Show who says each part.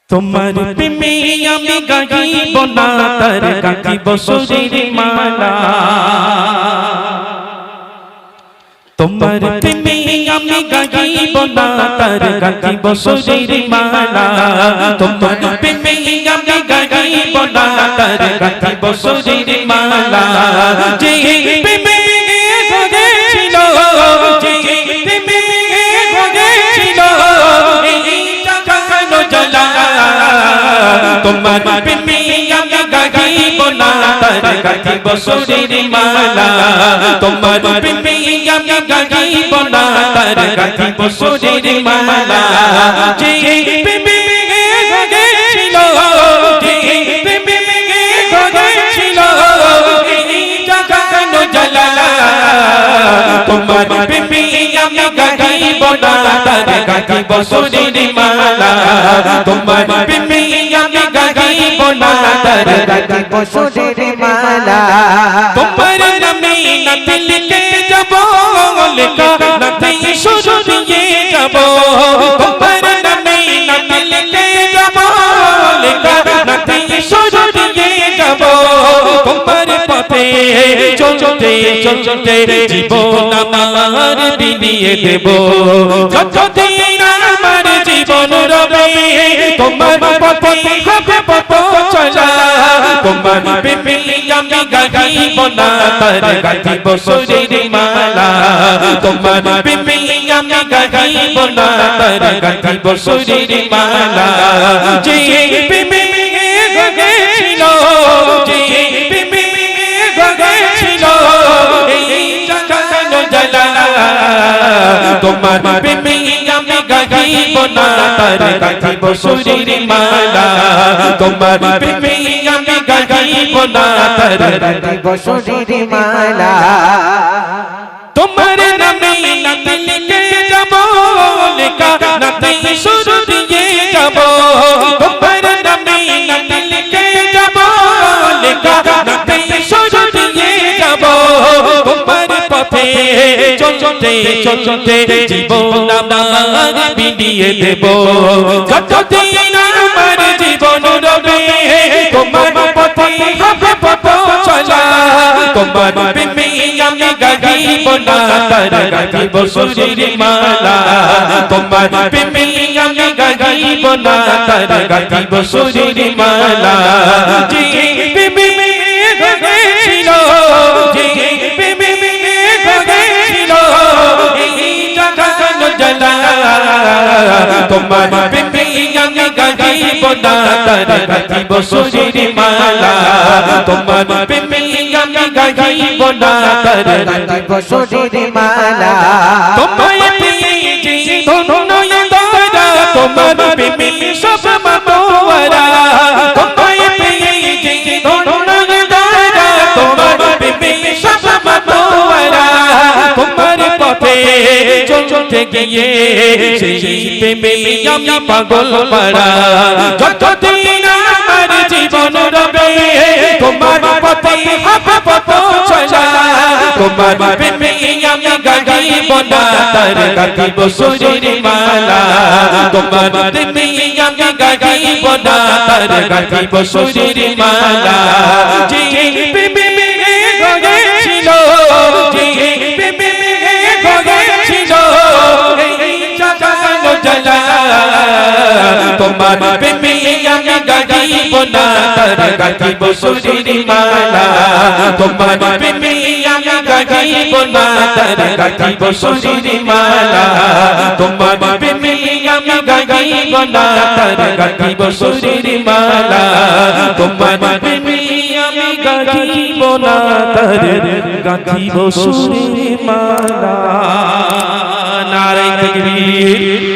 Speaker 1: তোমার প্রেমে আমি গাইব না তার গাইব সুরের মালা। তোমার প্রেমে আমি গাইব না তার গাইব সুরের মালা। তোমার প্রেমে আমি গাইব না তার গাইব সুরের মালা। যে প্রেমে গেছিল, যে প্রেমে গেছিল এই জাগানো জ্বালা। তোমার প্রেমে আমি গাইব না তার গাইব সুরের মালা। তোমার প্রেমে আমি গাইব না তার গাইব সুরের মালা। যে প্রেমে গেছিল, যে প্রেমে গেছিল এই জাগানো জ্বালা। তোমার প্রেমে আমি গাইব না তার গাইব সুরের মালা। তোমার প্রেমে আমি গাইব না তার গাইব সুরের মালা। তোমার নামে নাত লিখে যাব, লেখা নাতে সুর দিয়ে যাব। তোমার নামে নাত লিখে যাব, লেখা নাতে সুর দিয়ে যাব। তোমার পথে চলতে চলতে জীবন আমার বিলিয়ে দেব। যতদিন আমার জীবন রবে তোমার পথে হবে পথ চলা। তোমার প্রেমে আমি গাইব না তার গাইব সুরের মালা। তোমার প্রেমে আমি গাইব না তার গাইব সুরের মালা। যে প্রেমে গেছিল, যে প্রেমে গেছিল এই জাগানো জ্বালা। তোমার প্রেমে আমি গাইব না তার গাইব সুরের মালা। তোমার প্রেমে আমি গাইব না তার গাইব সুরের মালা। তোমার নামে নাত লিখে যাব, লেখা নাতে সুর দিয়ে যাব। তোমার নামে নাত লিখে যাব, লেখা নাতে সুর দিয়ে যাব। তোমার পথে চলতে চলতে জীবন আমার বিলিয়ে দেব। যতদিন আমার জীবন রবে তোমার পথে হবে পথ চলা। তোমার প্রেমে আমি গাইব না তার গাইব সুরের মালা। তোমার প্রেমে আমি গাইব না তার গাইব সুরের মালা। যে প্রেমে গেছিল, যে প্রেমে গেছিল এই জাগানো জ্বালা। তোমার প্রেমে আমি গাইব না তার গাইব সুরের মালা। তোমার প্রেমে আমি গাইব না তার গাইব সুরের মালা। তোমায় পেয়ে যে ধন্য দরা, তোমার প্রেমে সব মাতোয়ারা। তোমায় পেয়ে যে ধন্য দরা, তোমার প্রেমে সব মাতোয়ারা। তোমার পথে চলতে গিয়ে সেই প্রেমে আমি পাগল পাড়া। যতদিন আমার জীবন রবে তোমার পথে হবে পথ চলা। তোমার প্রেমে আমি গাইব না তার গাইব সুরের মালা। তোমার প্রেমে আমি গাইব না তার গাইব সুরের মালা। যে প্রেমে গেছিল, যে প্রেমে গেছিল এই জাগানো জ্বালা। তোমার প্রেমে আমি গাইব না তার গাইব সুরের মালা। তোমার প্রেমে আমি গাইব না তার গাইব সুরের মালা। তোমার প্রেমে আমি গাইব না তার গাইব সুরের মালা। তোমার প্রেমে আমি গাইব না তার গাইব সুরের মালা। নারে তাকবীর।